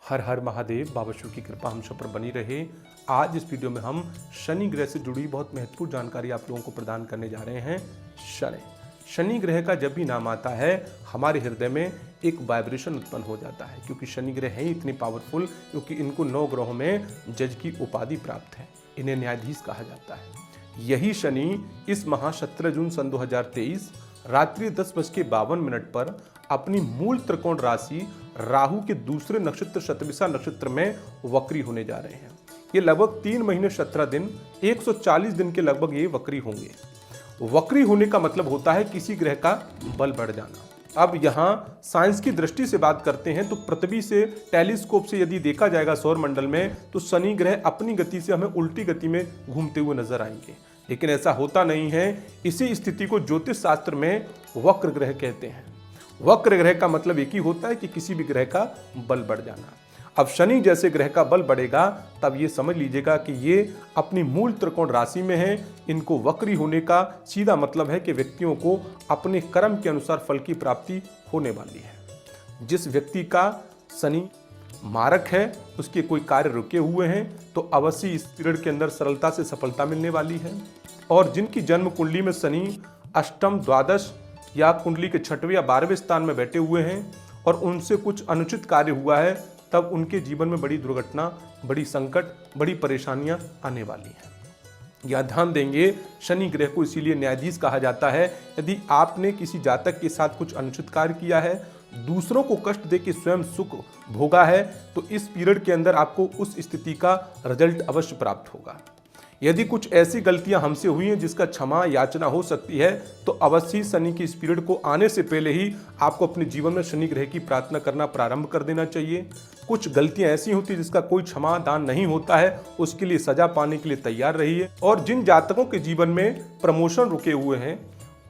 हर हर महादेव। बाबा शिव की कृपा हम सब पर बनी रहे। आज इस वीडियो में हम शनि ग्रह से जुड़ी बहुत महत्वपूर्ण जानकारी आप लोगों को प्रदान करने जा रहे हैं। शनि ग्रह का जब भी नाम आता है हमारे हृदय में एक वाइब्रेशन उत्पन्न हो जाता है, क्योंकि शनि ग्रह है इतने पावरफुल, क्योंकि इनको 9 ग्रहों में जज की उपाधि प्राप्त है। इन्हें न्यायाधीश कहा जाता है। यही शनि इस माह 17 जून सन 2023 रात्रि 10:52 पर अपनी मूल त्रिकोण राशि राहु के दूसरे नक्षत्र शतभिषा नक्षत्र में वक्री होने जा रहे हैं। ये लगभग 3 महीने 17 दिन 140 दिन के लगभग ये वक्री होंगे। वक्री होने का मतलब होता है किसी ग्रह का बल बढ़ जाना। अब यहाँ साइंस की दृष्टि से बात करते हैं तो पृथ्वी से टेलीस्कोप से यदि देखा जाएगा सौर मंडल में, तो शनि ग्रह अपनी गति से हमें उल्टी गति में घूमते हुए नजर आएंगे, लेकिन ऐसा होता नहीं है। इसी स्थिति को ज्योतिष शास्त्र में वक्र ग्रह कहते हैं। वक्र ग्रह का मतलब एक ही होता है कि किसी भी ग्रह का बल बढ़ जाना। अब शनि जैसे ग्रह का बल बढ़ेगा तब ये समझ लीजिएगा कि ये अपनी मूल त्रिकोण राशि में है। इनको वक्री होने का सीधा मतलब है कि व्यक्तियों को अपने कर्म के अनुसार फल की प्राप्ति होने वाली है। जिस व्यक्ति का शनि मारक है, उसके कोई कार्य रुके हुए हैं, तो अवश्य इस पीरियड के अंदर सरलता से सफलता मिलने वाली है। और जिनकी जन्म कुंडली में शनि अष्टम, द्वादश या कुंडली के 6वें या 12वें स्थान में बैठे हुए हैं और उनसे कुछ अनुचित कार्य हुआ है, तब उनके जीवन में बड़ी दुर्घटना, बड़ी संकट, बड़ी परेशानियां आने वाली हैं। यह ध्यान देंगे, शनि ग्रह को इसीलिए न्यायाधीश कहा जाता है। यदि आपने किसी जातक के साथ कुछ अनुचित कार्य किया है, दूसरों को कष्ट दे के स्वयं सुख भोगा है, तो इस पीरियड के अंदर आपको उस स्थिति का रिजल्ट अवश्य प्राप्त होगा। यदि कुछ ऐसी गलतियां हमसे हुई हैं जिसका क्षमा याचना हो सकती है, तो अवश्य शनि की इस पीरियड को आने से पहले ही आपको अपने जीवन में शनि ग्रह की प्रार्थना करना प्रारंभ कर देना चाहिए। कुछ गलतियां ऐसी होती हैं जिसका कोई क्षमा दान नहीं होता है, उसके लिए सजा पाने के लिए तैयार रहिए। और जिन जातकों के जीवन में प्रमोशन रुके हुए हैं,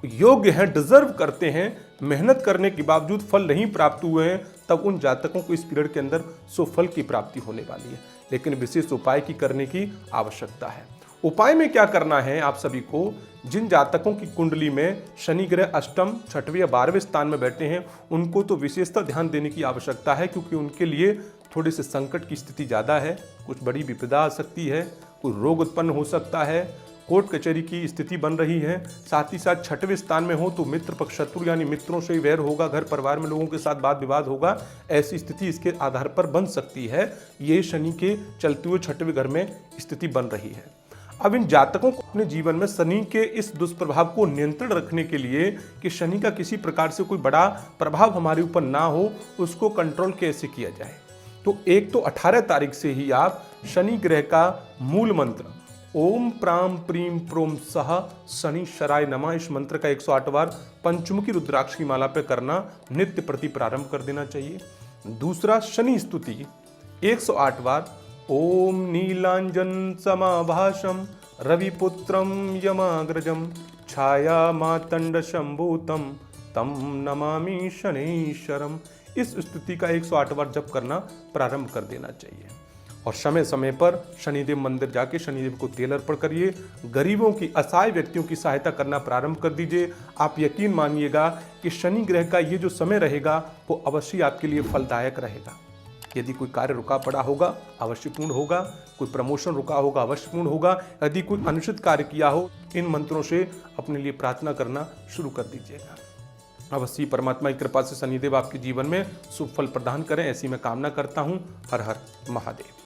योग्य हैं, डिजर्व करते हैं, मेहनत करने के बावजूद फल नहीं प्राप्त हुए हैं, तब उन जातकों को इस पीरियड के अंदर सुफल की प्राप्ति होने वाली है। लेकिन विशेष उपाय की करने की आवश्यकता है। उपाय में क्या करना है आप सभी को? जिन जातकों की कुंडली में शनि ग्रह अष्टम, 6वें या 12वें स्थान में बैठे हैं, उनको तो विशेषता ध्यान देने की आवश्यकता है, क्योंकि उनके लिए थोड़े से संकट की स्थिति ज़्यादा है। कुछ बड़ी विपदा आ सकती है, कोई रोग उत्पन्न हो सकता है, कोर्ट कचहरी की स्थिति बन रही है। साथ ही साथ 6वें स्थान में हो तो मित्र पक्ष शत्रु यानी मित्रों से वैर होगा, घर परिवार में लोगों के साथ वाद विवाद होगा। ऐसी स्थिति इसके आधार पर बन सकती है। ये शनि के चलते हुए 6वें घर में स्थिति बन रही है। अब इन जातकों को अपने जीवन में शनि के इस दुष्प्रभाव को नियंत्रण रखने के लिए, कि शनि का किसी प्रकार से कोई बड़ा प्रभाव हमारे ऊपर ना हो, उसको कंट्रोल कैसे किया जाए, तो एक तो 18 तारीख से ही आप शनि ग्रह का मूल मंत्र ओम प्राम प्रीम प्रोम सह शनिश्चराय नमः, इस मंत्र का 108 बार पंचमुखी रुद्राक्ष की माला पे करना नित्य प्रति प्रारंभ कर देना चाहिए। दूसरा, शनि स्तुति 108 बार ओम नीलांजन समाभासम रविपुत्रम यमाग्रजम छाया मातंड शंभूतम तम नमामि शनैश्वरम, इस स्तुति का 108 बार जप करना प्रारंभ कर देना चाहिए। और समय समय पर शनिदेव मंदिर जाके शनिदेव को तेल अर्पण करिए। गरीबों की, असहाय व्यक्तियों की सहायता करना प्रारंभ कर दीजिए। आप यकीन मानिएगा कि शनि ग्रह का ये जो समय रहेगा वो अवश्य आपके लिए फलदायक रहेगा। यदि कोई कार्य रुका पड़ा होगा अवश्य पूर्ण होगा, कोई प्रमोशन रुका होगा अवश्य पूर्ण होगा। यदि कोई अनुचित कार्य किया हो, इन मंत्रों से अपने लिए प्रार्थना करना शुरू कर दीजिएगा। अवश्य परमात्मा की कृपा से शनिदेव आपके जीवन में शुभ फल प्रदान करें, ऐसी मैं कामना करता हूँ। हर हर महादेव।